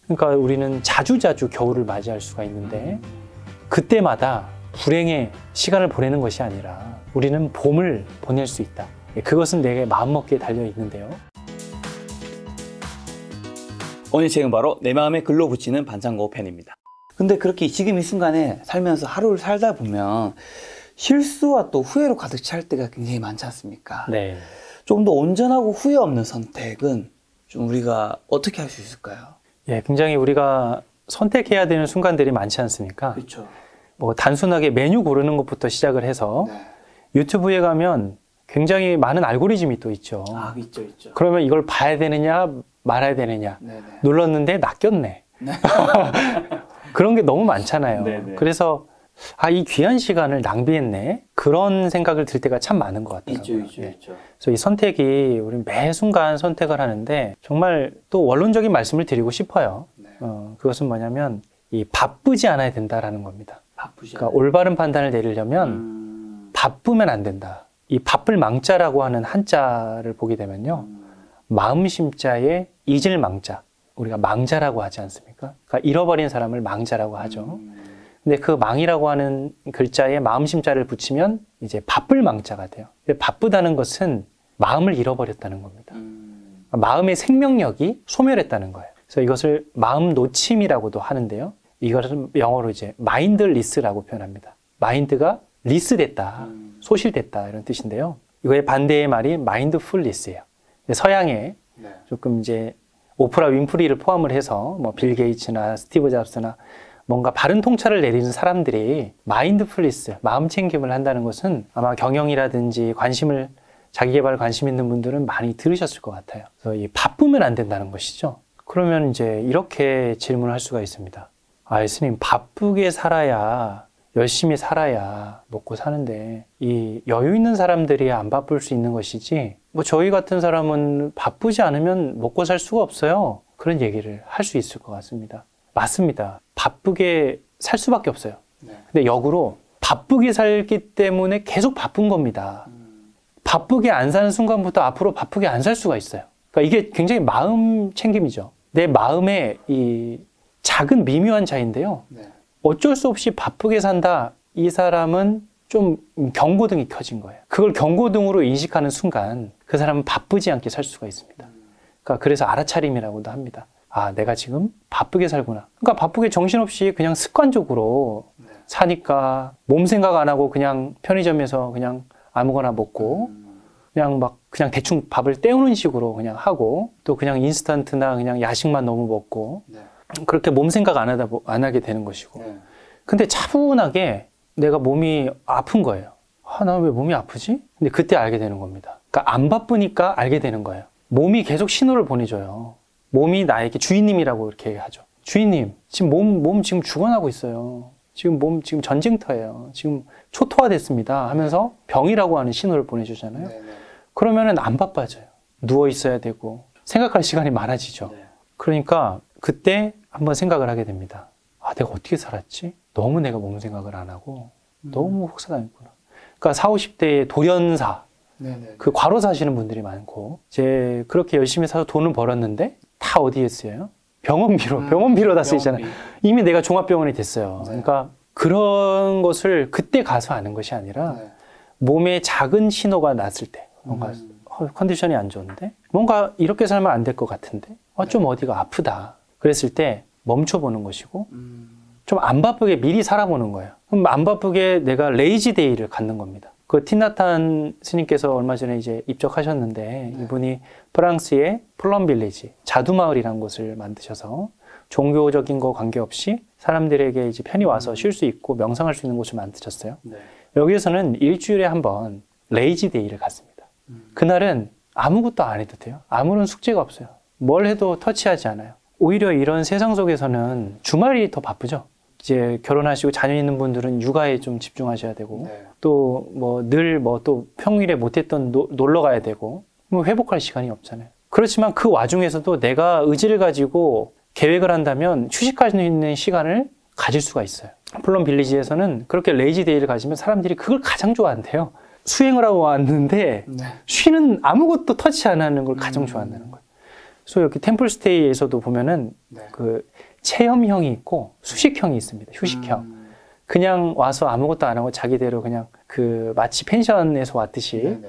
그러니까 우리는 자주자주 겨울을 맞이할 수가 있는데 그때마다 불행의 시간을 보내는 것이 아니라 우리는 봄을 보낼 수 있다. 그것은 내게 마음먹기에 달려 있는데요. 오늘 책은 바로 내 마음에 글로 붙이는 반창고 편입니다. 근데 그렇게 지금 이 순간에 살면서 하루를 살다 보면 실수와 또 후회로 가득 찰 때가 굉장히 많지 않습니까? 네. 좀 더 온전하고 후회 없는 선택은 좀 우리가 어떻게 할 수 있을까요? 예, 굉장히 우리가 선택해야 되는 순간들이 많지 않습니까? 그렇죠. 뭐 단순하게 메뉴 고르는 것부터 시작을 해서 유튜브에 가면 굉장히 많은 알고리즘이 또 있죠. 아, 있죠. 그러면 이걸 봐야 되느냐 말아야 되느냐 눌렀는데 낚였네. 그런 게 너무 많잖아요. 그래서 이 귀한 시간을 낭비했네. 그런 생각을 들 때가 참 많은 것 같아요. 있죠. 그래서 이 선택이 우리 매 순간 선택을 하는데 정말 또 원론적인 말씀을 드리고 싶어요. 그것은 뭐냐면 이 바쁘지 않아야 된다라는 겁니다. 그러니까 올바른 판단을 내리려면 바쁘면 안 된다. 이 바쁠 망자라고 하는 한자를 보게 되면요. 마음심자에 잊을 망자. 우리가 망자라고 하지 않습니까? 그러니까 잃어버린 사람을 망자라고 하죠. 근데 그 망이라고 하는 글자에 마음심자를 붙이면 이제 바쁠 망자가 돼요. 바쁘다는 것은 마음을 잃어버렸다는 겁니다. 마음의 생명력이 소멸했다는 거예요. 그래서 이것을 마음 놓침이라고도 하는데요. 이것은 영어로 이제 마인드리스라고 표현합니다. 마인드가 리스됐다, 소실됐다 이런 뜻인데요. 이거의 반대의 말이 마인드풀리스예요. 서양에 조금 이제 오프라 윈프리를 포함을 해서 뭐 빌 게이츠나 스티브 잡스나 뭔가 바른 통찰을 내리는 사람들이 마인드풀리스, 마음 챙김을 한다는 것은 아마 경영이라든지 자기 개발 관심 있는 분들은 많이 들으셨을 것 같아요. 그래서 이 바쁘면 안 된다는 것이죠. 그러면 이제 이렇게 질문을 할 수가 있습니다. 예수님, 바쁘게 살아야, 열심히 살아야 먹고 사는데 이 여유 있는 사람들이 안 바쁠 수 있는 것이지 뭐 저희 같은 사람은 바쁘지 않으면 먹고 살 수가 없어요. 그런 얘기를 할 수 있을 것 같습니다. 맞습니다. 바쁘게 살 수밖에 없어요. 근데 역으로 바쁘게 살기 때문에 계속 바쁜 겁니다. 바쁘게 안 사는 순간부터 앞으로 바쁘게 안 살 수가 있어요. 그러니까 이게 굉장히 마음 챙김이죠. 내 마음에 이 작은 미묘한 차이인데요. 어쩔 수 없이 바쁘게 산다. 이 사람은 좀 경고등이 켜진 거예요. 그걸 경고등으로 인식하는 순간 그 사람은 바쁘지 않게 살 수가 있습니다. 그러니까 그래서 알아차림이라고도 합니다. 내가 지금 바쁘게 살구나. 그러니까 바쁘게 정신없이 그냥 습관적으로 사니까 몸 생각 안 하고 그냥 편의점에서 그냥 아무거나 먹고 그냥 대충 밥을 때우는 식으로 그냥 하고 또 그냥 인스턴트나 그냥 야식만 너무 먹고 그렇게 몸 생각 안 하게 되는 것이고. 근데 차분하게 내가 몸이 아픈 거예요. 나 왜 몸이 아프지? 근데 그때 알게 되는 겁니다. 그러니까 안 바쁘니까 알게 되는 거예요. 몸이 계속 신호를 보내줘요. 몸이 나에게 주인님이라고 이렇게 하죠. 주인님, 지금 몸 지금 죽어나고 있어요. 지금 몸 지금 전쟁터예요. 지금 초토화됐습니다 하면서 병이라고 하는 신호를 보내주잖아요. 그러면은 안 바빠져요. 누워 있어야 되고 생각할 시간이 많아지죠. 그러니까 그때 한번 생각을 하게 됩니다. 내가 어떻게 살았지? 너무 내가 몸 생각을 안 하고 너무 혹사당했구나. 그러니까 40, 50대의 돌연사, 그 과로 사시는 분들이 많고 이제 그렇게 열심히 사서 돈을 벌었는데 다 어디에 쓰여요? 병원비로 다 쓰이잖아요. 이미 내가 종합병원이 됐어요. 그러니까 그런 것을 그때 가서 아는 것이 아니라 몸에 작은 신호가 났을 때 뭔가 컨디션이 안 좋은데 뭔가 이렇게 살면 안 될 것 같은데 좀 어디가 아프다 그랬을 때 멈춰보는 것이고 좀 안 바쁘게 미리 살아보는 거예요. 그럼 안 바쁘게 내가 레이지 데이를 갖는 겁니다. 그 티나탄 스님께서 얼마 전에 이제 입적하셨는데 이분이 프랑스의 플럼 빌리지, 자두마을이라는 곳을 만드셔서 종교적인 거 관계없이 사람들에게 이제 편히 와서 쉴 수 있고 명상할 수 있는 곳을 만드셨어요. 여기에서는 일주일에 한 번 레이지 데이를 갖습니다. 그날은 아무것도 안 해도 돼요. 아무런 숙제가 없어요. 뭘 해도 터치하지 않아요. 오히려 이런 세상 속에서는 주말이 더 바쁘죠. 이제 결혼하시고 자녀 있는 분들은 육아에 좀 집중하셔야 되고 또 뭐 늘 또 평일에 못했던 놀러 가야 되고 뭐 회복할 시간이 없잖아요. 그렇지만 그 와중에서도 내가 의지를 가지고 계획을 한다면 휴식할 수 있는 시간을 가질 수가 있어요. 플럼 빌리지에서는 그렇게 레이지 데이를 가지면 사람들이 그걸 가장 좋아한대요. 수행을 하고 왔는데 쉬는 아무것도 터치 안 하는 걸 가장 좋아한다는 거예요. 그래서 여기 템플스테이에서도 보면은 네. 그 체험형이 있고 수식형이 있습니다. 휴식형. 그냥 와서 아무것도 안 하고 자기대로 그냥 그 마치 펜션에서 왔듯이 네네.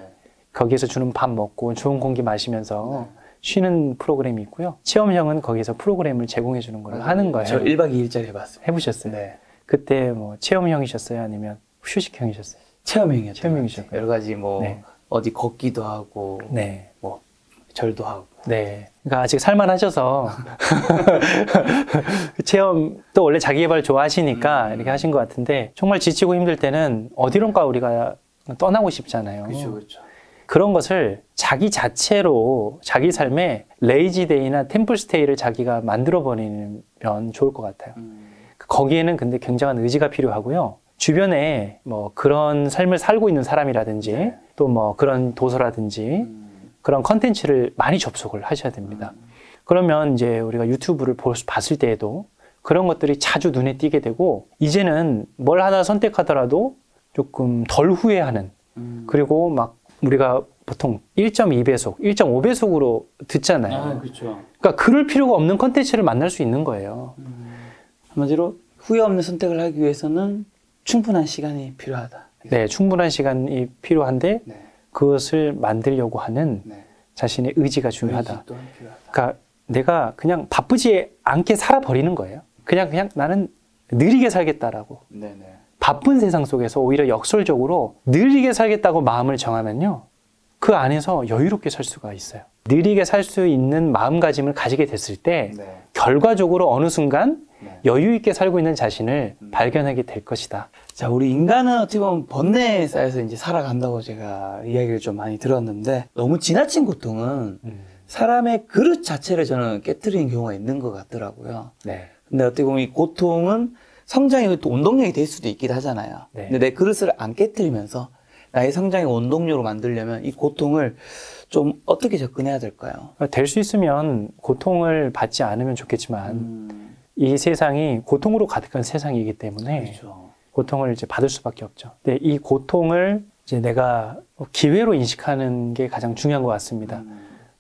거기에서 주는 밥 먹고 좋은 공기 마시면서 네. 쉬는 프로그램이 있고요. 체험형은 거기서 프로그램을 제공해 주는 걸 하는 거예요. 저 1박 2일짜리 해봤어요. 해보셨어요? 네. 그때 뭐 체험형이셨어요? 아니면 휴식형이셨어요? 체험형이었죠. 체험형이셨고요. 여러 가지 뭐 네. 어디 걷기도 하고 네. 뭐 절도 하고. 네. 그러니까 아직 살만하셔서 체험 또 원래 자기 개발 좋아하시니까 이렇게 하신 것 같은데 정말 지치고 힘들 때는 어디론가 우리가 떠나고 싶잖아요. 그렇죠. 그런 것을 자기 자체로 자기 삶에 레이지데이나 템플스테이를 자기가 만들어 버리면 좋을 것 같아요. 거기에는 근데 굉장한 의지가 필요하고요. 주변에 뭐 그런 삶을 살고 있는 사람이라든지 네. 또 뭐 그런 도서라든지 그런 컨텐츠를 많이 접속을 하셔야 됩니다. 그러면 이제 우리가 유튜브를 봤을 때에도 그런 것들이 자주 눈에 띄게 되고 이제는 뭘 하나 선택하더라도 조금 덜 후회하는 그리고 막 우리가 보통 1.2배속, 1.5배속으로 듣잖아요. 아, 그렇죠. 그러니까 그럴 필요가 없는 컨텐츠를 만날 수 있는 거예요. 한마디로 후회 없는 선택을 하기 위해서는 충분한 시간이 필요하다. 네, 충분한 시간이 필요한데 네. 그것을 만들려고 하는 네. 자신의 의지가 중요하다. 의지 또한 필요하다. 그러니까 내가 그냥 바쁘지 않게 살아버리는 거예요. 그냥 나는 느리게 살겠다라고. 네네. 바쁜 세상 속에서 오히려 역설적으로 느리게 살겠다고 마음을 정하면요. 그 안에서 여유롭게 살 수가 있어요. 느리게 살 수 있는 마음가짐을 가지게 됐을 때 네. 결과적으로 어느 순간 네. 여유 있게 살고 있는 자신을 발견하게 될 것이다. 자, 우리 인간은 어떻게 보면 번뇌에 쌓여서 이제 살아간다고 제가 이야기를 좀 많이 들었는데 너무 지나친 고통은 사람의 그릇 자체를 저는 깨트리는 경우가 있는 것 같더라고요. 네. 근데 어떻게 보면 이 고통은 성장의 또 원동력이 될 수도 있긴 하잖아요. 네. 근데 내 그릇을 안 깨트리면서 나의 성장의 원동력으로 만들려면 이 고통을 좀 어떻게 접근해야 될까요? 될 수 있으면 고통을 받지 않으면 좋겠지만 이 세상이 고통으로 가득한 세상이기 때문에 그렇죠. 고통을 이제 받을 수밖에 없죠. 근데 이 고통을 이제 내가 기회로 인식하는 게 가장 중요한 것 같습니다.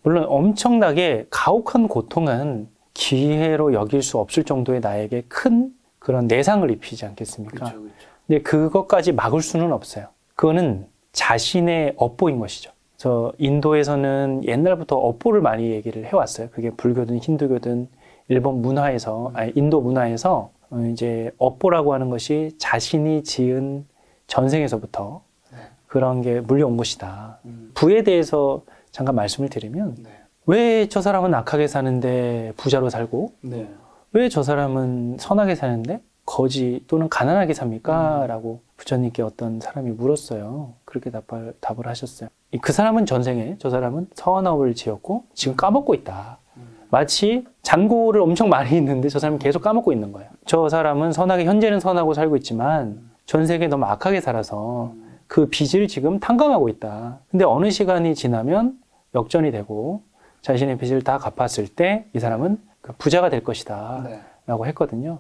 물론 엄청나게 가혹한 고통은 기회로 여길 수 없을 정도의 나에게 큰 그런 내상을 입히지 않겠습니까? 그렇죠, 그렇죠. 근데 그것까지 막을 수는 없어요. 그거는 자신의 업보인 것이죠. 저 인도에서는 옛날부터 업보를 많이 얘기를 해왔어요. 그게 불교든 힌두교든 일본 문화에서, 아니 인도 문화에서 이제 업보라고 하는 것이 자신이 지은 전생에서부터 그런 게 물려온 것이다. 부에 대해서 잠깐 말씀을 드리면 네. 왜 저 사람은 악하게 사는데 부자로 살고 네. 왜 저 사람은 선하게 사는데 거지 또는 가난하게 삽니까? 라고 부처님께 어떤 사람이 물었어요. 그렇게 답을 하셨어요. 그 사람은 전생에 저 사람은 선업을 지었고 지금 까먹고 있다. 마치 잔고를 엄청 많이 있는데 저 사람은 계속 까먹고 있는 거예요. 저 사람은 선하게 현재는 선하고 살고 있지만 전생에 너무 악하게 살아서 그 빚을 지금 탕감하고 있다. 근데 어느 시간이 지나면 역전이 되고 자신의 빚을 다 갚았을 때 이 사람은 부자가 될 것이다. 네. 라고 했거든요.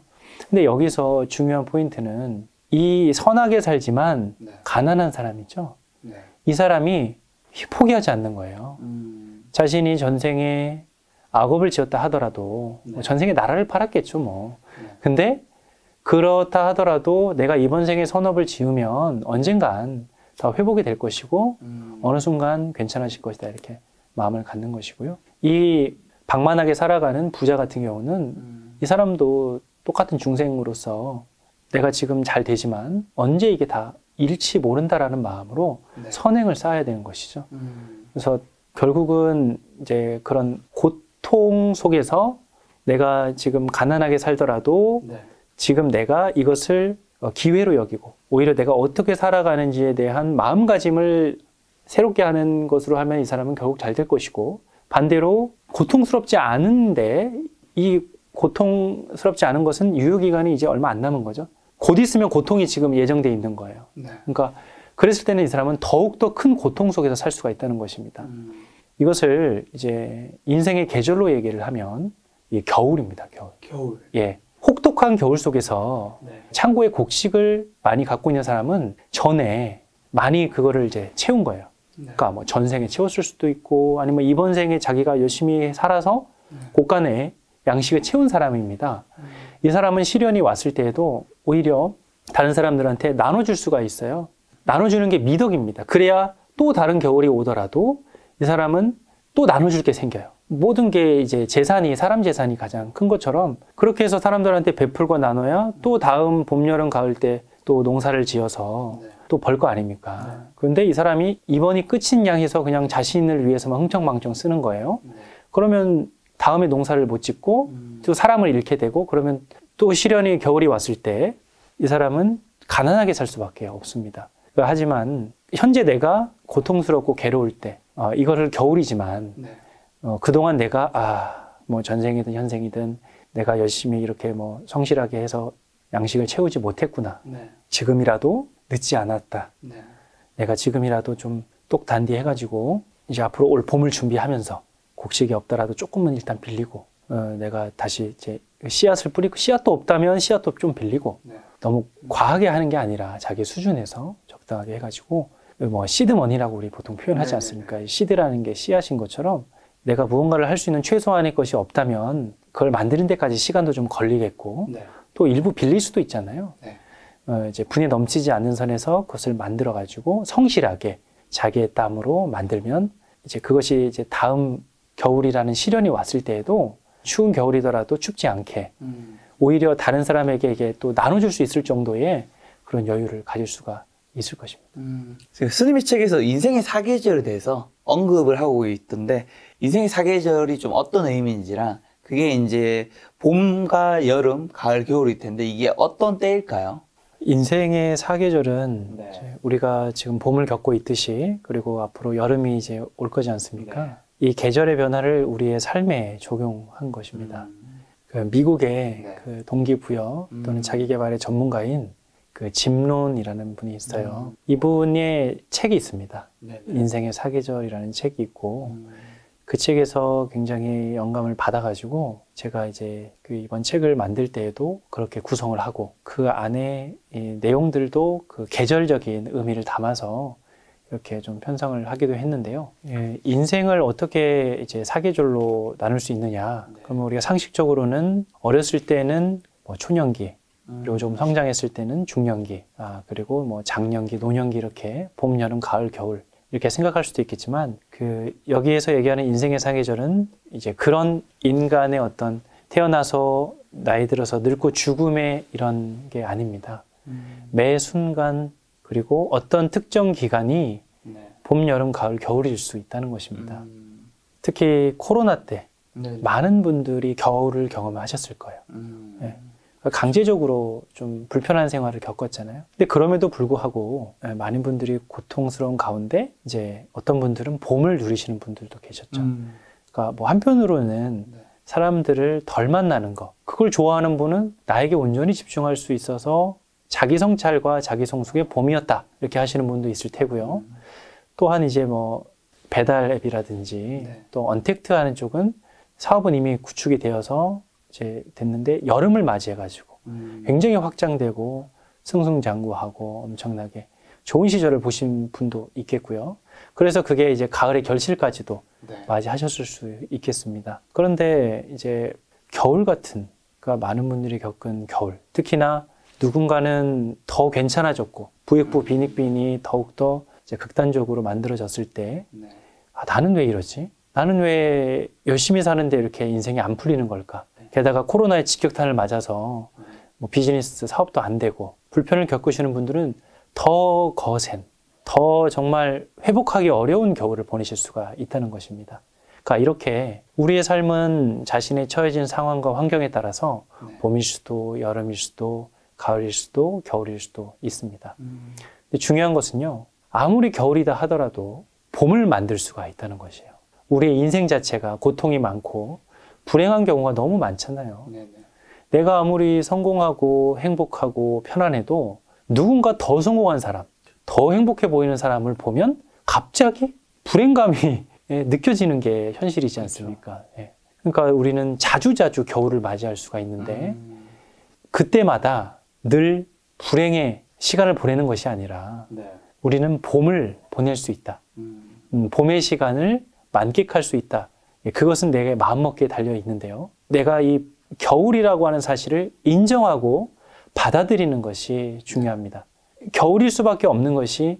근데 여기서 중요한 포인트는 이 선하게 살지만 네. 가난한 사람이죠. 네. 이 사람이 포기하지 않는 거예요. 자신이 전생에 악업을 지었다 하더라도 네. 뭐 전생에 나라를 팔았겠죠 뭐. 네. 근데 그렇다 하더라도 내가 이번 생에 선업을 지으면 언젠간 다 회복이 될 것이고 어느 순간 괜찮아질 것이다 이렇게 마음을 갖는 것이고요. 이 방만하게 살아가는 부자 같은 경우는 이 사람도 똑같은 중생으로서 내가 지금 잘 되지만 언제 이게 다 잃지 모른다라는 마음으로 네. 선행을 쌓아야 되는 것이죠. 그래서 결국은 이제 그런 고통 속에서 내가 지금 가난하게 살더라도 네. 지금 내가 이것을 기회로 여기고 오히려 내가 어떻게 살아가는지에 대한 마음가짐을 새롭게 하는 것으로 하면 이 사람은 결국 잘 될 것이고 반대로 고통스럽지 않은데 이 고통스럽지 않은 것은 유효기간이 이제 얼마 안 남은 거죠. 곧 있으면 고통이 지금 예정돼 있는 거예요. 네. 그러니까 그랬을 때는 이 사람은 더욱더 큰 고통 속에서 살 수가 있다는 것입니다. 이것을 이제 인생의 계절로 얘기를 하면 이 겨울입니다. 겨울. 겨울. 예. 혹독한 겨울 속에서 네. 창고에 곡식을 많이 갖고 있는 사람은 전에 많이 그거를 이제 채운 거예요. 그러니까 뭐 전생에 채웠을 수도 있고 아니면 이번 생에 자기가 열심히 살아서 곳간에 양식을 채운 사람입니다. 이 사람은 시련이 왔을 때에도 오히려 다른 사람들한테 나눠줄 수가 있어요. 나눠주는 게 미덕입니다. 그래야 또 다른 겨울이 오더라도 이 사람은 또 나눠줄 게 생겨요. 모든 게 이제 재산이, 사람 재산이 가장 큰 것처럼 그렇게 해서 사람들한테 베풀고 나눠야 또 다음 봄, 여름, 가을 때 또 농사를 지어서 또 벌 거 아닙니까? 그런데 이 사람이 이번이 끝인 양해서 그냥 자신을 위해서만 흥청망청 쓰는 거예요. 그러면 다음에 농사를 못 짓고 또 사람을 잃게 되고 그러면 또 시련이 겨울이 왔을 때 이 사람은 가난하게 살 수밖에 없습니다. 하지만 현재 내가 고통스럽고 괴로울 때 이거를 겨울이지만 그동안 내가 뭐 전생이든 현생이든 내가 열심히 이렇게 뭐 성실하게 해서 양식을 채우지 못했구나. 지금이라도 늦지 않았다. 내가 지금이라도 좀 똑단디 해가지고 이제 앞으로 올 봄을 준비하면서 곡식이 없더라도 조금은 일단 빌리고 내가 다시 이제 씨앗을 뿌리고 씨앗도 없다면 씨앗도 좀 빌리고 너무 과하게 하는 게 아니라 자기 수준에서 적당하게 해가지고 뭐 시드머니라고 우리 보통 표현하지 않습니까? 시드라는 게 씨앗인 것처럼 내가 무언가를 할 수 있는 최소한의 것이 없다면 그걸 만드는 데까지 시간도 좀 걸리겠고 또 일부 빌릴 수도 있잖아요. 이제 분에 넘치지 않는 선에서 그것을 만들어 가지고 성실하게 자기의 땀으로 만들면 이제 그것이 이제 다음 겨울이라는 시련이 왔을 때에도 추운 겨울이더라도 춥지 않게 오히려 다른 사람에게 이게 또 나눠줄 수 있을 정도의 그런 여유를 가질 수가 있을 것입니다. 스님의 책에서 인생의 사계절에 대해서 언급을 하고 있던데 인생의 사계절이 좀 어떤 의미인지랑 그게 이제 봄과 여름, 가을, 겨울일 텐데 이게 어떤 때일까요? 인생의 사계절은 이제 우리가 지금 봄을 겪고 있듯이 그리고 앞으로 여름이 이제 올 거지 않습니까? 이 계절의 변화를 우리의 삶에 적용한 것입니다. 그 미국의 그 동기부여 또는 자기계발의 전문가인 그 짐 론이라는 분이 있어요. 이분의 책이 있습니다. 인생의 사계절이라는 책이 있고 그 책에서 굉장히 영감을 받아가지고 제가 이제 그 이번 책을 만들 때에도 그렇게 구성을 하고 그 안에 이 내용들도 그 계절적인 의미를 담아서 이렇게 좀 편성을 하기도 했는데요. 인생을 어떻게 이제 사계절로 나눌 수 있느냐? 그러면 우리가 상식적으로는 어렸을 때는 뭐 초년기, 그리고 좀 성장했을 때는 중년기, 그리고 뭐 장년기, 노년기 이렇게 봄, 여름, 가을, 겨울 이렇게 생각할 수도 있겠지만 그 여기에서 얘기하는 인생의 사계절은 이제 그런 인간의 어떤 태어나서 나이 들어서 늙고 죽음의 이런 게 아닙니다. 매 순간 그리고 어떤 특정 기간이 봄, 여름, 가을, 겨울일 수 있다는 것입니다. 특히 코로나 때 많은 분들이 겨울을 경험하셨을 거예요. 강제적으로 좀 불편한 생활을 겪었잖아요. 근데 그럼에도 불구하고 많은 분들이 고통스러운 가운데 이제 어떤 분들은 봄을 누리시는 분들도 계셨죠. 그러니까 뭐 한편으로는 사람들을 덜 만나는 거, 그걸 좋아하는 분은 나에게 온전히 집중할 수 있어서 자기 성찰과 자기 성숙의 봄이었다 이렇게 하시는 분도 있을 테고요. 또한 이제 뭐 배달 앱이라든지 또 언택트 하는 쪽은 사업은 이미 구축이 되어서 이제 됐는데 여름을 맞이해가지고 굉장히 확장되고 승승장구하고 엄청나게 좋은 시절을 보신 분도 있겠고요. 그래서 그게 이제 가을의 결실까지도 맞이하셨을 수 있겠습니다. 그런데 이제 겨울 같은, 그러니까 많은 분들이 겪은 겨울, 특히나 누군가는 더 괜찮아졌고 부익부 빈익빈이 더욱더 이제 극단적으로 만들어졌을 때 나는 왜 이러지? 나는 왜 열심히 사는데 이렇게 인생이 안 풀리는 걸까? 게다가 코로나의 직격탄을 맞아서 뭐 비즈니스 사업도 안 되고 불편을 겪으시는 분들은 더 거센, 더 정말 회복하기 어려운 겨울을 보내실 수가 있다는 것입니다. 그러니까 이렇게 우리의 삶은 자신의 처해진 상황과 환경에 따라서 봄일 수도 여름일 수도 가을일 수도 겨울일 수도 있습니다. 근데 중요한 것은요, 아무리 겨울이다 하더라도 봄을 만들 수가 있다는 것이에요. 우리의 인생 자체가 고통이 많고 불행한 경우가 너무 많잖아요. 내가 아무리 성공하고 행복하고 편안해도 누군가 더 성공한 사람, 더 행복해 보이는 사람을 보면 갑자기 불행감이 느껴지는 게 현실이지 않습니까? 그렇죠. 그러니까 우리는 자주자주 겨울을 맞이할 수가 있는데 그때마다 늘 불행의 시간을 보내는 것이 아니라 우리는 봄을 보낼 수 있다. 봄의 시간을 만끽할 수 있다. 그것은 내게 마음먹기에 달려 있는데요. 내가 이 겨울이라고 하는 사실을 인정하고 받아들이는 것이 중요합니다. 겨울일 수밖에 없는 것이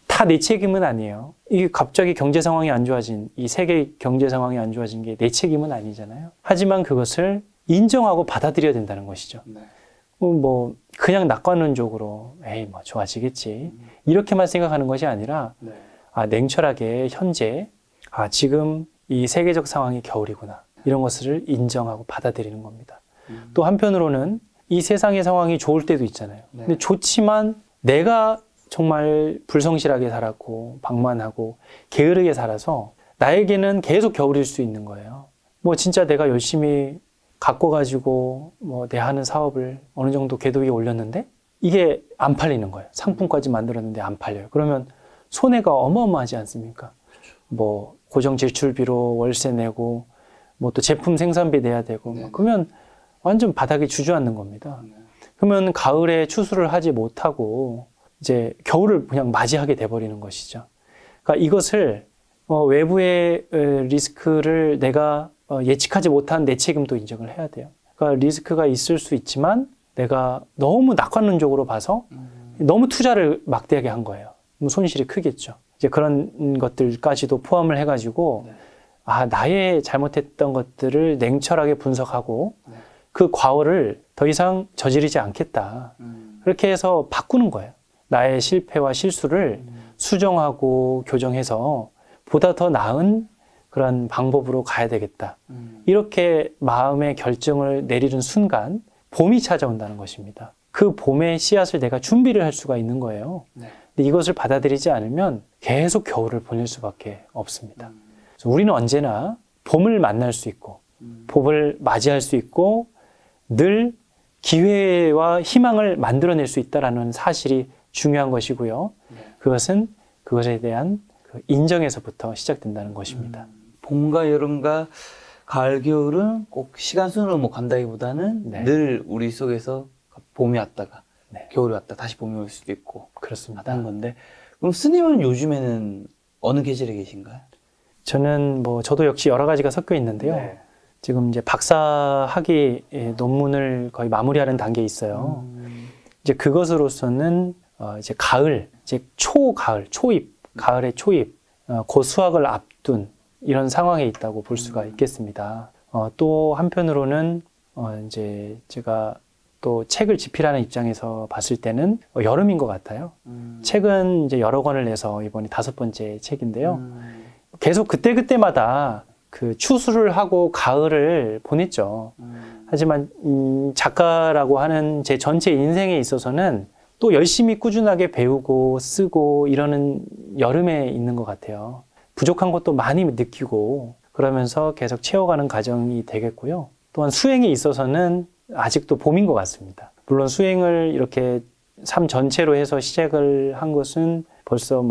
다 내 책임은 아니에요. 이게 갑자기 경제 상황이 안 좋아진, 이 세계 경제 상황이 안 좋아진 게 내 책임은 아니잖아요. 하지만 그것을 인정하고 받아들여야 된다는 것이죠. 뭐 그냥 낙관론적으로 에이 뭐 좋아지겠지 이렇게만 생각하는 것이 아니라 냉철하게 현재 지금 이 세계적 상황이 겨울이구나 이런 것을 인정하고 받아들이는 겁니다. 또 한편으로는 이 세상의 상황이 좋을 때도 있잖아요. 근데 좋지만 내가 정말 불성실하게 살았고 방만하고 게으르게 살아서 나에게는 계속 겨울일 수 있는 거예요. 뭐 진짜 내가 열심히 갖고 가지고 뭐 내 하는 사업을 어느 정도 궤도 위에 올렸는데 이게 안 팔리는 거예요. 상품까지 만들었는데 안 팔려요. 그러면 손해가 어마어마하지 않습니까? 뭐 고정 지출비로 월세 내고 뭐 또 제품 생산비 내야 되고 그러면 완전 바닥에 주저앉는 겁니다. 그러면 가을에 추수를 하지 못하고 이제 겨울을 그냥 맞이하게 돼버리는 것이죠. 그러니까 이것을 외부의 리스크를 내가 예측하지 못한 내 책임도 인정을 해야 돼요. 그러니까 리스크가 있을 수 있지만 내가 너무 낙관론적으로 봐서 너무 투자를 막대하게 한 거예요. 그럼 손실이 크겠죠. 이제 그런 것들까지도 포함을 해가지고 나의 잘못했던 것들을 냉철하게 분석하고 그 과오를 더 이상 저지르지 않겠다. 그렇게 해서 바꾸는 거예요. 나의 실패와 실수를 수정하고 교정해서 보다 더 나은 그런 방법으로 가야 되겠다. 이렇게 마음의 결정을 내리는 순간 봄이 찾아온다는 것입니다. 그 봄의 씨앗을 내가 준비를 할 수가 있는 거예요. 근데 이것을 받아들이지 않으면 계속 겨울을 보낼 수밖에 없습니다. 그래서 우리는 언제나 봄을 만날 수 있고 봄을 맞이할 수 있고 늘 기회와 희망을 만들어낼 수 있다는 사실이 중요한 것이고요. 그것은 그것에 대한 인정에서부터 시작된다는 것입니다. 봄과 여름과 가을, 겨울은 꼭 시간 순으로 뭐 간다기보다는 늘 우리 속에서 봄이 왔다가 겨울이 왔다 다시 봄이 올 수도 있고 그렇습니다. 하는 건데 그럼 스님은 요즘에는 어느 계절에 계신가요? 저는 저도 역시 여러 가지가 섞여 있는데요. 지금 이제 박사 학위 논문을 거의 마무리하는 단계에 있어요. 이제 그것으로서는 이제 가을, 이제 초가을, 초입, 가을의 초입, 곧 수학을 앞둔 이런 상황에 있다고 볼 수가 있겠습니다. 또 한편으로는 이제 제가 또 책을 집필하는 입장에서 봤을 때는 여름인 것 같아요. 책은 이제 여러 권을 내서 이번이 5번째 책인데요. 계속 그때그때마다 그 추수를 하고 가을을 보냈죠. 하지만 작가라고 하는 제 전체 인생에 있어서는 또 열심히 꾸준하게 배우고 쓰고 이러는 여름에 있는 것 같아요. 부족한 것도 많이 느끼고 그러면서 계속 채워가는 과정이 되겠고요. 또한 수행에 있어서는 아직도 봄인 것 같습니다. 물론 수행을 이렇게 삶 전체로 해서 시작을 한 것은 벌써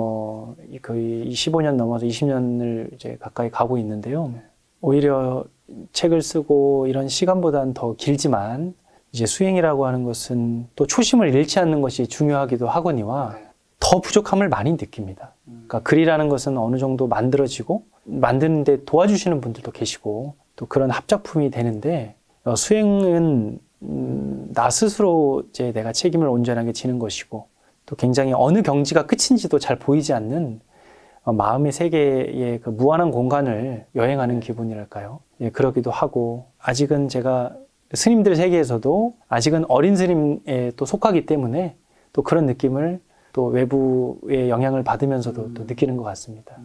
거의 15년 넘어서 20년을 이제 가까이 가고 있는데요. 오히려 책을 쓰고 이런 시간보다는 더 길지만 이제 수행이라고 하는 것은 또 초심을 잃지 않는 것이 중요하기도 하거니와 더 부족함을 많이 느낍니다. 그러니까 글이라는 것은 어느 정도 만들어지고 만드는데 도와주시는 분들도 계시고 또 그런 합작품이 되는데 수행은 나 스스로 이제 내가 책임을 온전하게 지는 것이고 또 굉장히 어느 경지가 끝인지도 잘 보이지 않는 마음의 세계의 그 무한한 공간을 여행하는 기분이랄까요? 그러기도 하고 아직은 제가 스님들 세계에서도 아직은 어린 스님에 또 속하기 때문에 또 그런 느낌을 또 외부의 영향을 받으면서도 또 느끼는 것 같습니다.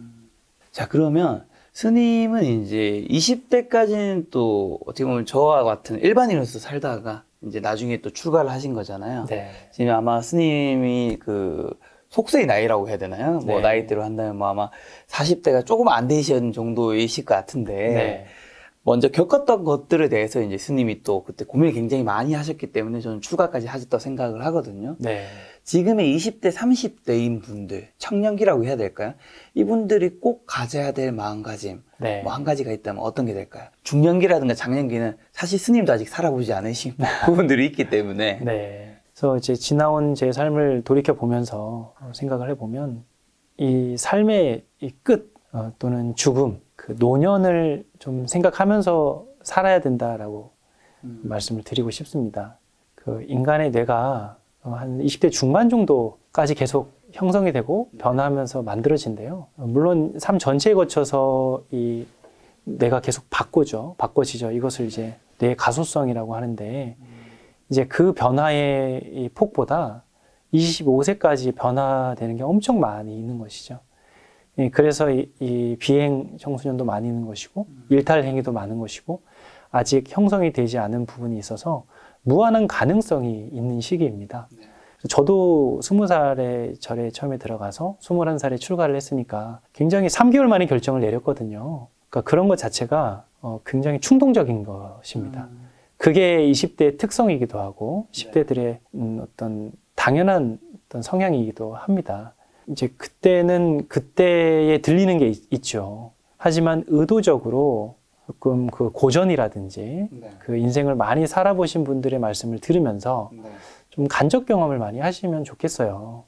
자, 그러면 스님은 이제 20대까지는 또 어떻게 보면 저와 같은 일반인으로서 살다가 이제 나중에 또 출가를 하신 거잖아요. 네. 지금 아마 스님이 그 속세의 나이라고 해야 되나요? 뭐 나이대로 한다면 아마 40대가 조금 안 되신 정도이실 것 같은데 먼저 겪었던 것들에 대해서 이제 스님이 또 그때 고민을 굉장히 많이 하셨기 때문에 저는 출가까지 하셨다고 생각을 하거든요. 지금의 20대, 30대인 분들, 청년기라고 해야 될까요? 이분들이 꼭 가져야 될 마음가짐, 뭐 한 가지가 있다면 어떤 게 될까요? 중년기라든가 장년기는 사실 스님도 아직 살아보지 않으신 부분들이 있기 때문에. 그래서 이제 지나온 제 삶을 돌이켜 보면서 생각을 해보면 이 삶의 이 끝 또는 죽음, 그 노년을 좀 생각하면서 살아야 된다라고 말씀을 드리고 싶습니다. 그 인간의 뇌가 한 20대 중반 정도까지 계속 형성이 되고 변화하면서 만들어진대요. 물론 삶 전체에 거쳐서 이 뇌가 계속 바꿔지죠. 이것을 이제 뇌의 가소성이라고 하는데, 이제 그 변화의 이 폭보다 25세까지 변화되는 게 엄청 많이 있는 것이죠. 그래서 이 비행 청소년도 많이 있는 것이고, 일탈 행위도 많은 것이고, 아직 형성이 되지 않은 부분이 있어서 무한한 가능성이 있는 시기입니다. 저도 20살에 절에 처음에 들어가서 21살에 출가를 했으니까 굉장히 3개월 만에 결정을 내렸거든요. 그러니까 그런 것 자체가 굉장히 충동적인 것입니다. 그게 20대의 특성이기도 하고 10대들의 어떤 당연한 어떤 성향이기도 합니다. 이제 그때는 그때에 들리는 게 있죠. 하지만 의도적으로 조금 그 고전이라든지 그 인생을 많이 살아보신 분들의 말씀을 들으면서 좀 간접 경험을 많이 하시면 좋겠어요.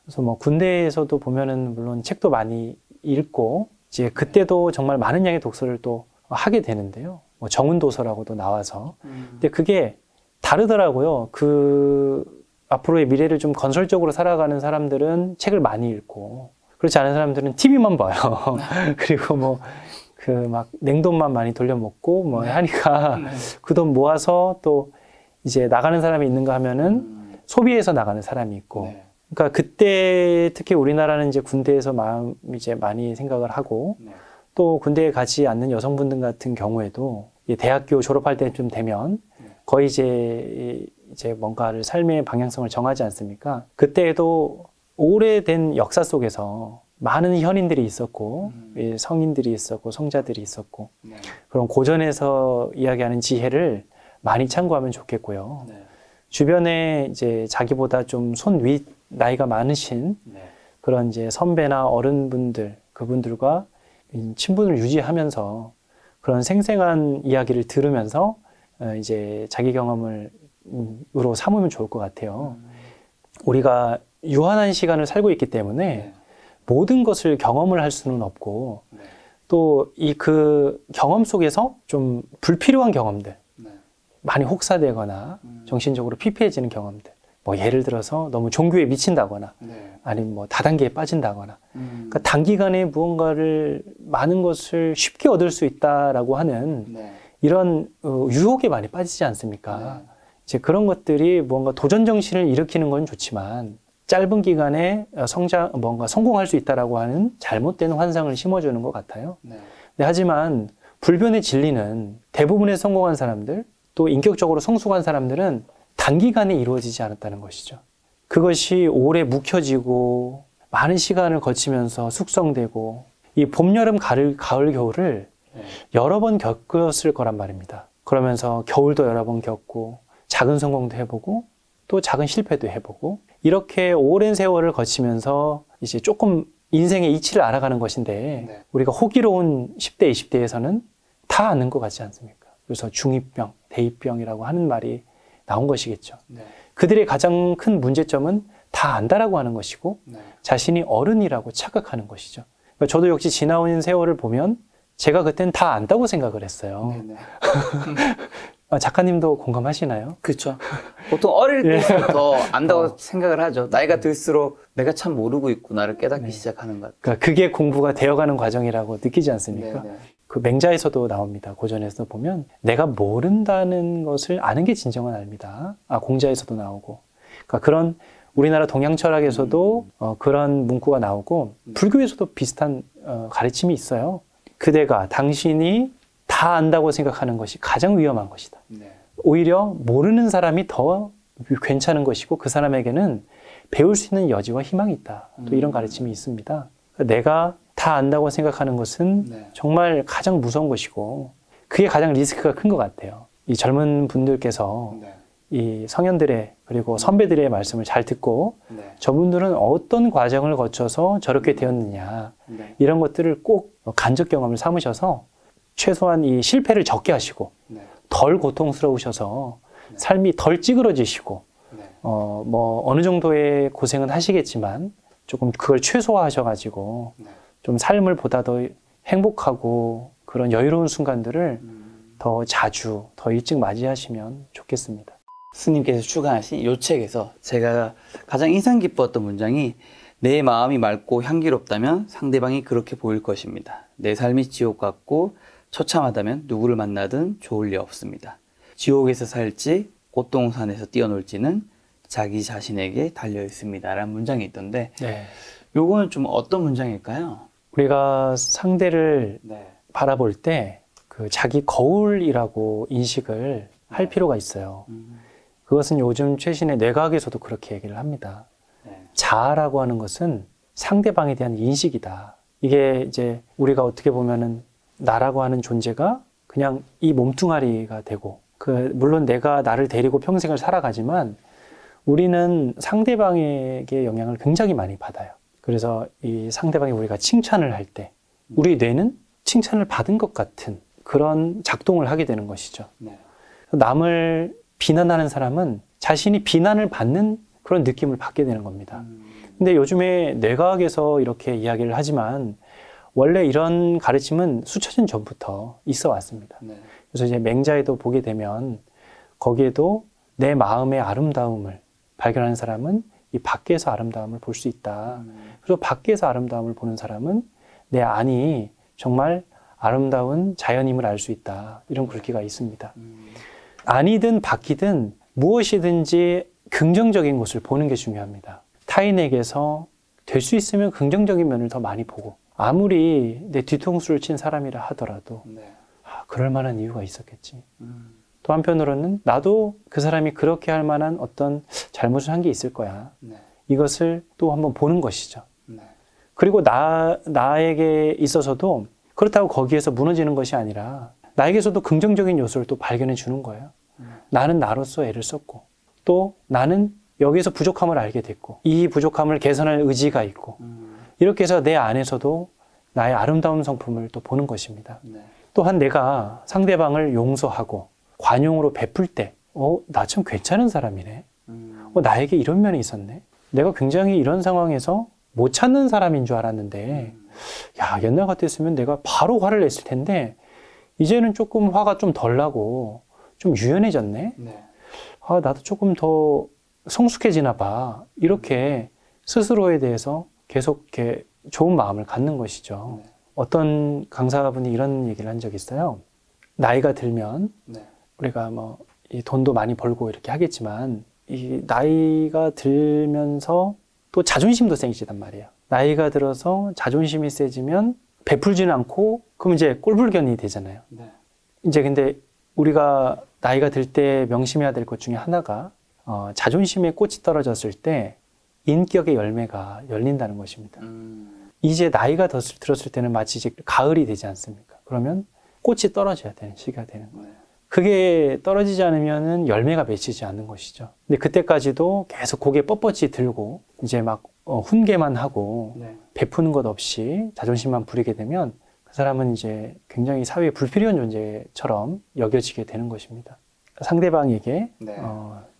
그래서 뭐 군대에서도 보면은 물론 책도 많이 읽고 이제 그때도 정말 많은 양의 독서를 또 하게 되는데요. 뭐 정운도서라고도 나와서. 근데 그게 다르더라고요. 그 앞으로의 미래를 좀 건설적으로 살아가는 사람들은 책을 많이 읽고, 그렇지 않은 사람들은 TV만 봐요. 그리고 뭐 그 막 냉돈만 많이 돌려먹고 뭐 하니까 그 돈 모아서 또 이제 나가는 사람이 있는가 하면은 소비해서 나가는 사람이 있고. 그러니까 그때 특히 우리나라는 이제 군대에서 이제 많이 생각을 하고, 또 군대에 가지 않는 여성분들 같은 경우에도 대학교 졸업할 때쯤 되면 거의 이제 뭔가를 삶의 방향성을 정하지 않습니까? 그때에도 오래된 역사 속에서 많은 현인들이 있었고, 성인들이 있었고, 성자들이 있었고, 그런 고전에서 이야기하는 지혜를 많이 참고하면 좋겠고요. 주변에 이제 자기보다 좀 손 윗 나이가 많으신 그런 이제 선배나 어른분들, 그분들과 친분을 유지하면서 그런 생생한 이야기를 들으면서 이제 자기 경험을 으로 삼으면 좋을 것 같아요. 우리가 유한한 시간을 살고 있기 때문에 모든 것을 경험을 할 수는 없고, 또 이 그 경험 속에서 좀 불필요한 경험들, 많이 혹사되거나 정신적으로 피폐해지는 경험들, 뭐 예를 들어서 너무 종교에 미친다거나 아니면 뭐 다단계에 빠진다거나, 그러니까 단기간에 무언가를 많은 것을 쉽게 얻을 수 있다라고 하는 이런 유혹에 많이 빠지지 않습니까? 이제 그런 것들이 뭔가 도전 정신을 일으키는 건 좋지만 짧은 기간에 뭔가 성공할 수 있다라고 하는 잘못된 환상을 심어주는 것 같아요. 하지만 불변의 진리는 대부분의 성공한 사람들, 또 인격적으로 성숙한 사람들은 단기간에 이루어지지 않았다는 것이죠. 그것이 오래 묵혀지고 많은 시간을 거치면서 숙성되고, 이 봄, 여름, 가을, 겨울을 여러 번 겪었을 거란 말입니다. 그러면서 겨울도 여러 번 겪고 작은 성공도 해보고 또 작은 실패도 해보고, 이렇게 오랜 세월을 거치면서 이제 조금 인생의 이치를 알아가는 것인데, 우리가 호기로운 10대, 20대에서는 다 아는 것 같지 않습니까? 그래서 중2병, 대2병이라고 하는 말이 나온 것이겠죠. 그들의 가장 큰 문제점은 다 안다라고 하는 것이고, 자신이 어른이라고 착각하는 것이죠. 그러니까 저도 역시 지나온 세월을 보면 제가 그땐 다 안다고 생각을 했어요. 작가님도 공감하시나요? 그렇죠. 보통 어릴 때부터 안다고 생각을 하죠. 나이가 들수록 내가 참 모르고 있구나를 깨닫기 시작하는 것 같아요. 그러니까 그게 공부가 되어가는 과정이라고 느끼지 않습니까? 그 맹자에서도 나옵니다. 고전에서 보면 내가 모른다는 것을 아는 게 진정한 알미다. 공자에서도 나오고. 그러니까 그런 우리나라 동양 철학에서도 그런 문구가 나오고, 불교에서도 비슷한 가르침이 있어요. 그대가, 당신이 다 안다고 생각하는 것이 가장 위험한 것이다. 오히려 모르는 사람이 더 괜찮은 것이고, 그 사람에게는 배울 수 있는 여지와 희망이 있다. 또 이런 가르침이 있습니다. 내가 다 안다고 생각하는 것은 정말 가장 무서운 것이고, 그게 가장 리스크가 큰 것 같아요. 이 젊은 분들께서 이 성현들의 그리고 선배들의 말씀을 잘 듣고 저분들은 어떤 과정을 거쳐서 저렇게 되었느냐, 이런 것들을 꼭 간접 경험을 삼으셔서 최소한 이 실패를 적게 하시고 덜 고통스러우셔서 삶이 덜 찌그러지시고 뭐 어느 정도의 고생은 하시겠지만 조금 그걸 최소화하셔가지고 좀 삶을 보다 더 행복하고 그런 여유로운 순간들을 더 자주, 더 일찍 맞이하시면 좋겠습니다. 스님께서 추가하신 이 책에서 제가 가장 인상 깊었던 문장이 내 마음이 맑고 향기롭다면 상대방이 그렇게 보일 것입니다. 내 삶이 지옥 같고 처참하다면 누구를 만나든 좋을 리 없습니다. 지옥에서 살지 꽃동산에서 뛰어놀지는 자기 자신에게 달려 있습니다. 라는 문장이 있던데 네. 요거는 좀 어떤 문장일까요? 우리가 상대를 네. 바라볼 때 그 자기 거울이라고 인식을 할 필요가 있어요. 그것은 요즘 최신의 뇌과학에서도 그렇게 얘기를 합니다. 네. 자아라고 하는 것은 상대방에 대한 인식이다. 이게 이제 우리가 어떻게 보면은 나라고 하는 존재가 그냥 이 몸뚱아리가 되고 물론 내가 나를 데리고 평생을 살아가지만 우리는 상대방에게 영향을 굉장히 많이 받아요. 그래서 이 상대방이 우리가 칭찬을 할 때 우리 뇌는 칭찬을 받은 것 같은 그런 작동을 하게 되는 것이죠. 네. 남을 비난하는 사람은 자신이 비난을 받는 그런 느낌을 받게 되는 겁니다. 근데 요즘에 뇌과학에서 이렇게 이야기를 하지만 원래 이런 가르침은 수천 년 전부터 있어 왔습니다. 네. 그래서 이제 맹자에도 보게 되면 거기에도 내 마음의 아름다움을 발견하는 사람은 이 밖에서 아름다움을 볼 수 있다. 그리고 밖에서 아름다움을 보는 사람은 내 안이 정말 아름다운 자연임을 알 수 있다. 이런 글귀가 있습니다. 안이든 밖이든 무엇이든지 긍정적인 것을 보는 게 중요합니다. 타인에게서 될 수 있으면 긍정적인 면을 더 많이 보고 아무리 내 뒤통수를 친 사람이라 하더라도 그럴 만한 이유가 있었겠지. 또 한편으로는 나도 그 사람이 그렇게 할 만한 어떤 잘못을 한 게 있을 거야. 이것을 또 한번 보는 것이죠. 그리고 나에게 있어서도 그렇다고 거기에서 무너지는 것이 아니라 나에게서도 긍정적인 요소를 또 발견해 주는 거예요. 나는 나로서 애를 썼고 또 나는 여기에서 부족함을 알게 됐고 이 부족함을 개선할 의지가 있고 이렇게 해서 내 안에서도 나의 아름다운 성품을 또 보는 것입니다. 또한 내가 상대방을 용서하고 관용으로 베풀 때 나 참 괜찮은 사람이네. 나에게 이런 면이 있었네. 내가 굉장히 이런 상황에서 못 찾는 사람인 줄 알았는데 야, 옛날 같았으면 내가 바로 화를 냈을 텐데 이제는 조금 화가 좀 덜 나고 좀 유연해졌네. 아, 나도 조금 더 성숙해지나 봐. 이렇게 스스로에 대해서 계속 이렇게 좋은 마음을 갖는 것이죠. 어떤 강사분이 이런 얘기를 한 적이 있어요. 나이가 들면 우리가 뭐 이 돈도 많이 벌고 이렇게 하겠지만 이 나이가 들면서 또 자존심도 세지단 말이에요. 나이가 들어서 자존심이 세지면 베풀지는 않고 그럼 이제 꼴불견이 되잖아요. 이제 근데 우리가 나이가 들 때 명심해야 될 것 중에 하나가 자존심의 꽃이 떨어졌을 때 인격의 열매가 열린다는 것입니다. 이제 나이가 들었을 때는 마치 이제 가을이 되지 않습니까? 그러면 꽃이 떨어져야 되는 시기가 되는 거예요. 그게 떨어지지 않으면은 열매가 맺히지 않는 것이죠. 근데 그때까지도 계속 고개 뻣뻣이 들고 이제 막 훈계만 하고 베푸는 것 없이 자존심만 부리게 되면 그 사람은 이제 굉장히 사회에 불필요한 존재처럼 여겨지게 되는 것입니다. 상대방에게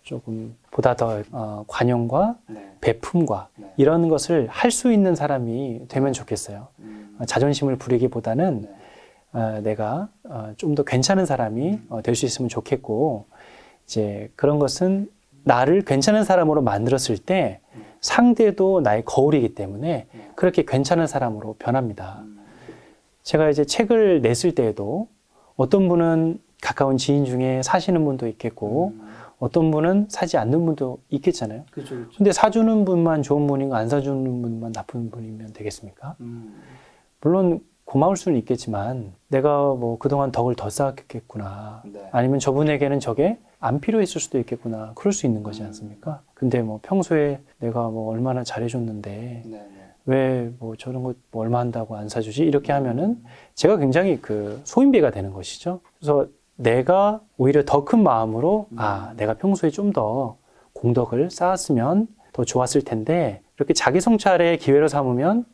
조금 보다 더 관용과 베품과 이런 것을 할 수 있는 사람이 되면 좋겠어요. 자존심을 부리기보다는 내가 좀 더 괜찮은 사람이 될 수 있으면 좋겠고 이제 그런 것은 나를 괜찮은 사람으로 만들었을 때 상대도 나의 거울이기 때문에 그렇게 괜찮은 사람으로 변합니다. 제가 이제 책을 냈을 때에도 어떤 분은 가까운 지인 중에 사시는 분도 있겠고 어떤 분은 사지 않는 분도 있겠잖아요. 근데 사주는 분만 좋은 분이고 안 사주는 분만 나쁜 분이면 되겠습니까? 물론 고마울 수는 있겠지만 내가 뭐 그동안 덕을 더 쌓았겠구나. 아니면 저분에게는 저게 안 필요했을 수도 있겠구나. 그럴 수 있는 거지 않습니까? 근데 뭐 평소에 내가 뭐 얼마나 잘해줬는데 왜 뭐 저런 거 뭐 얼마 한다고 안 사주지? 이렇게 하면은 제가 굉장히 그 소인배가 되는 것이죠. 그래서 내가 오히려 더 큰 마음으로 내가 평소에 좀 더 공덕을 쌓았으면 더 좋았을 텐데 이렇게 자기 성찰의 기회로 삼으면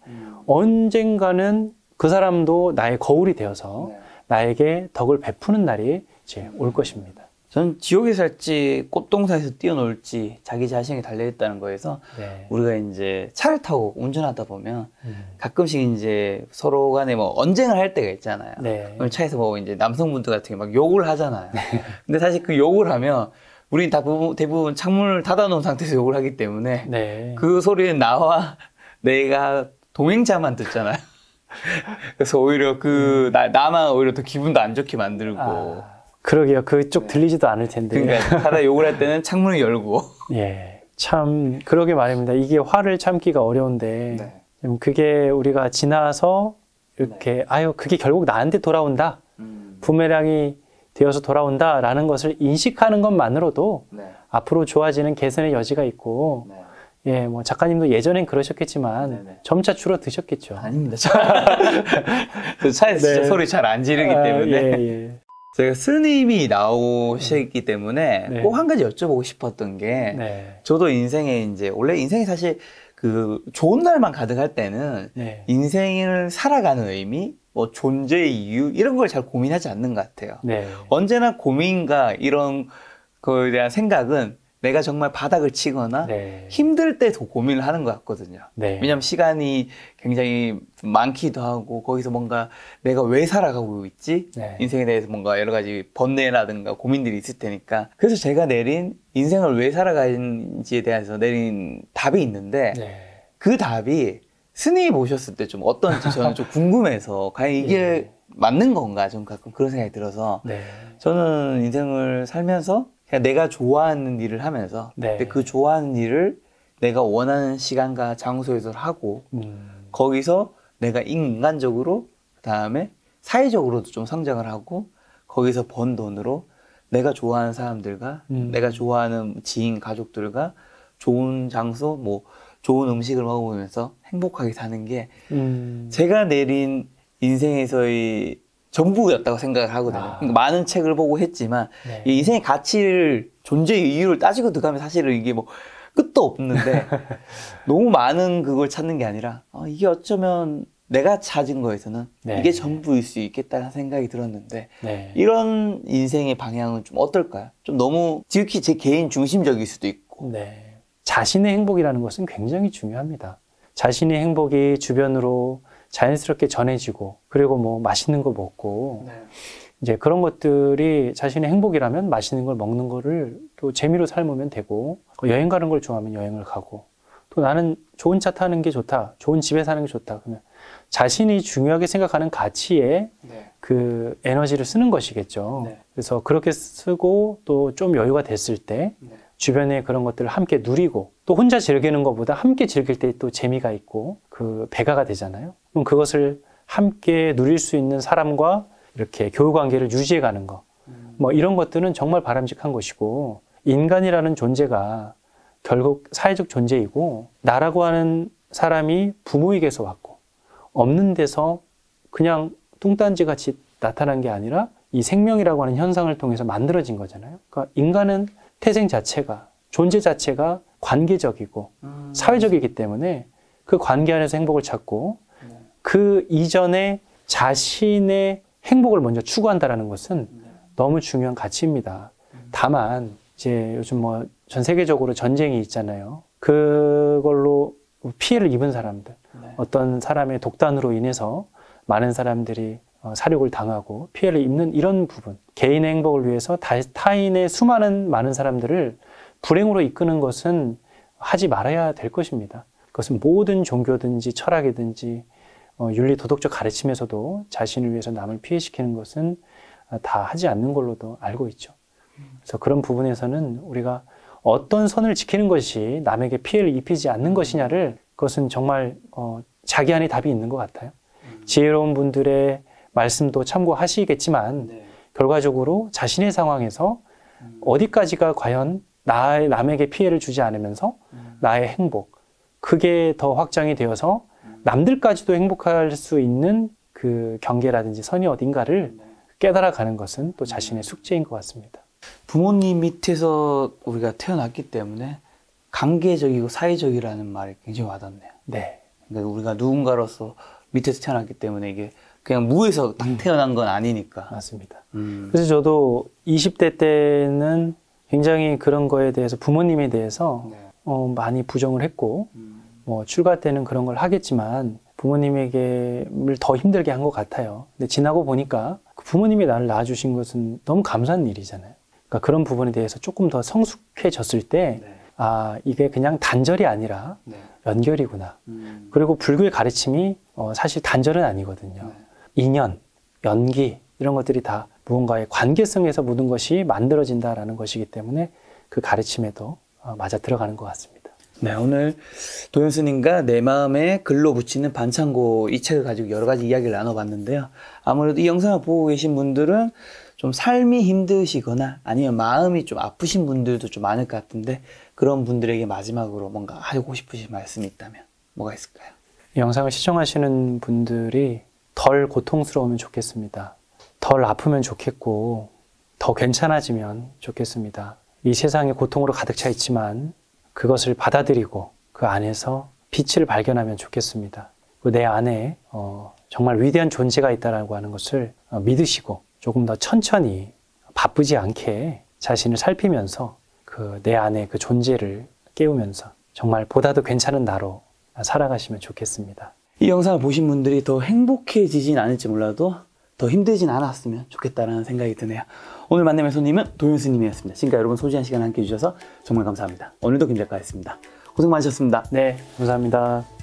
언젠가는 그 사람도 나의 거울이 되어서 나에게 덕을 베푸는 날이 이제 올 것입니다. 저는 지옥에 살지 꽃동산에서 뛰어놀지 자기 자신이 달려있다는 거에서 네. 우리가 이제 차를 타고 운전하다 보면 가끔씩 이제 서로 간에 뭐 언쟁을 할 때가 있잖아요. 네. 그럼 차에서 뭐 이제 남성분들 같은 게 막 욕을 하잖아요. 근데 사실 그 욕을 하면 우린 대부분 창문을 닫아놓은 상태에서 욕을 하기 때문에 네. 그 소리는 나와 내가 동행자만 듣잖아요. 그래서 오히려 나만 오히려 더 기분도 안 좋게 만들고. 그러게요. 그쪽 들리지도 않을 텐데. 그러니까 하다 욕을 할 때는 창문을 열고. 예. 참, 그러게 말입니다. 이게 화를 참기가 어려운데, 네. 그게 우리가 지나서 이렇게, 아유, 그게 결국 나한테 돌아온다. 부메랑이 되어서 돌아온다라는 것을 인식하는 것만으로도 네. 앞으로 좋아지는 개선의 여지가 있고, 네. 예, 뭐 작가님도 예전엔 그러셨겠지만 네네. 점차 줄어드셨겠죠. 아닙니다. 그 차에서 진짜 네. 소리 잘 안 지르기 때문에. 예. 제가 스님이 나오셨기 때문에 네. 꼭 한 가지 여쭤보고 싶었던 게 네. 저도 인생에 이제 원래 인생이 사실 그 좋은 날만 가득할 때는 네. 인생을 살아가는 의미, 뭐 존재의 이유 이런 걸 잘 고민하지 않는 것 같아요. 네. 언제나 고민과 이런 거에 대한 생각은 내가 정말 바닥을 치거나 네. 힘들 때 더 고민을 하는 것 같거든요. 네. 왜냐하면 시간이 굉장히 많기도 하고 거기서 뭔가 내가 왜 살아가고 있지? 네. 인생에 대해서 뭔가 여러 가지 번뇌라든가 고민들이 있을 테니까 그래서 제가 내린 인생을 왜 살아가는지에 대해서 내린 답이 있는데 네. 그 답이 스님이 보셨을 때 좀 어떤지 저는 좀 궁금해서 과연 이게 맞는 건가 좀 가끔 그런 생각이 들어서 네. 저는 인생을 살면서 그냥 내가 좋아하는 일을 하면서 네. 근데 그 좋아하는 일을 내가 원하는 시간과 장소에서 하고 거기서 내가 인간적으로 그다음에 사회적으로도 좀 성장을 하고 거기서 번 돈으로 내가 좋아하는 사람들과 내가 좋아하는 지인 가족들과 좋은 장소 뭐 좋은 음식을 먹으면서 행복하게 사는 게 제가 내린 인생에서의 전부였다고 생각을 하거든요. 그러니까 많은 책을 보고 했지만 네. 이 인생의 가치를 존재의 이유를 따지고 들어가면 사실은 이게 뭐 끝도 없는데 너무 많은 그걸 찾는 게 아니라 이게 어쩌면 내가 찾은 거에서는 네. 이게 전부일 수 있겠다는 생각이 들었는데 네. 이런 인생의 방향은 좀 어떨까요? 좀 너무 지극히 제 개인 중심적일 수도 있고 네. 자신의 행복이라는 것은 굉장히 중요합니다. 자신의 행복이 주변으로 자연스럽게 전해지고 그리고 뭐 맛있는 거 먹고 이제 그런 것들이 자신의 행복이라면 맛있는 걸 먹는 거를 또 재미로 삶으면 되고 여행 가는 걸 좋아하면 여행을 가고 또 나는 좋은 차 타는 게 좋다. 좋은 집에 사는 게 좋다. 그러면 자신이 중요하게 생각하는 가치에 그 에너지를 쓰는 것이겠죠. 그래서 그렇게 쓰고 또 좀 여유가 됐을 때 주변에 그런 것들을 함께 누리고 또 혼자 즐기는 것보다 함께 즐길 때 또 재미가 있고 그 배가가 되잖아요. 그럼 그것을 함께 누릴 수 있는 사람과 이렇게 교우관계를 유지해 가는 거. 뭐 이런 것들은 정말 바람직한 것이고 인간이라는 존재가 결국 사회적 존재이고 나라고 하는 사람이 부모에게서 왔고 없는 데서 그냥 뚱딴지 같이 나타난 게 아니라 이 생명이라고 하는 현상을 통해서 만들어진 거잖아요. 그러니까 인간은 태생 자체가 존재 자체가 관계적이고 사회적이기 때문에 그 관계 안에서 행복을 찾고 그 이전에 자신의 행복을 먼저 추구한다는 것은 너무 중요한 가치입니다. 다만 이제 요즘 뭐 전 세계적으로 전쟁이 있잖아요. 그걸로 피해를 입은 사람들, 어떤 사람의 독단으로 인해서 많은 사람들이 사륙을 당하고 피해를 입는 이런 부분, 개인의 행복을 위해서 타인의 수많은 많은 사람들을 불행으로 이끄는 것은 하지 말아야 될 것입니다. 그것은 모든 종교든지 철학이든지 윤리 도덕적 가르침에서도 자신을 위해서 남을 피해시키는 것은 다 하지 않는 걸로도 알고 있죠. 그래서 그런 부분에서는 우리가 어떤 선을 지키는 것이 남에게 피해를 입히지 않는 것이냐를 그것은 정말 자기 안에 답이 있는 것 같아요. 지혜로운 분들의 말씀도 참고하시겠지만 결과적으로 자신의 상황에서 어디까지가 과연 남에게 피해를 주지 않으면서 나의 행복, 그게 더 확장이 되어서 남들까지도 행복할 수 있는 그 경계라든지 선이 어딘가를 깨달아가는 것은 또 자신의 숙제인 것 같습니다. 부모님 밑에서 우리가 태어났기 때문에 관계적이고 사회적이라는 말이 굉장히 와닿네요. 네. 그러니까 우리가 누군가로서 밑에서 태어났기 때문에 이게 그냥 무에서 딱 태어난 건 아니니까. 맞습니다. 그래서 저도 20대 때는 굉장히 그런 거에 대해서 부모님에 대해서 네. 많이 부정을 했고 뭐 출가 때는 그런 걸 하겠지만 부모님에게 더 힘들게 한 것 같아요. 근데 지나고 보니까 그 부모님이 나를 낳아주신 것은 너무 감사한 일이잖아요. 그러니까 그런 부분에 대해서 조금 더 성숙해졌을 때 네. 아, 이게 그냥 단절이 아니라 네. 연결이구나. 그리고 불교의 가르침이 사실 단절은 아니거든요. 네. 인연, 연기 이런 것들이 다 무언가의 관계성에서 모든 것이 만들어진다라는 것이기 때문에 그 가르침에도 맞아 들어가는 것 같습니다. 네, 오늘 도현 스님과 내 마음에 글로 붙이는 반창고 이 책을 가지고 여러 가지 이야기를 나눠봤는데요. 아무래도 이 영상을 보고 계신 분들은 좀 삶이 힘드시거나 아니면 마음이 좀 아프신 분들도 좀 많을 것 같은데 그런 분들에게 마지막으로 뭔가 하고 싶으신 말씀이 있다면 뭐가 있을까요? 이 영상을 시청하시는 분들이 덜 고통스러우면 좋겠습니다. 덜 아프면 좋겠고 더 괜찮아지면 좋겠습니다. 이 세상이 고통으로 가득 차 있지만 그것을 받아들이고 그 안에서 빛을 발견하면 좋겠습니다. 내 안에 정말 위대한 존재가 있다라고 하는 것을 믿으시고 조금 더 천천히 바쁘지 않게 자신을 살피면서 그 내 안에 그 존재를 깨우면서 정말 보다도 괜찮은 나로 살아가시면 좋겠습니다. 이 영상을 보신 분들이 더 행복해지진 않을지 몰라도 더 힘들진 않았으면 좋겠다는 생각이 드네요. 오늘 만남의 손님은 도현 스님이었습니다. 지금까지 여러분 소중한 시간 함께 해주셔서 정말 감사합니다. 오늘도 김 작가였습니다. 고생 많으셨습니다. 네, 감사합니다.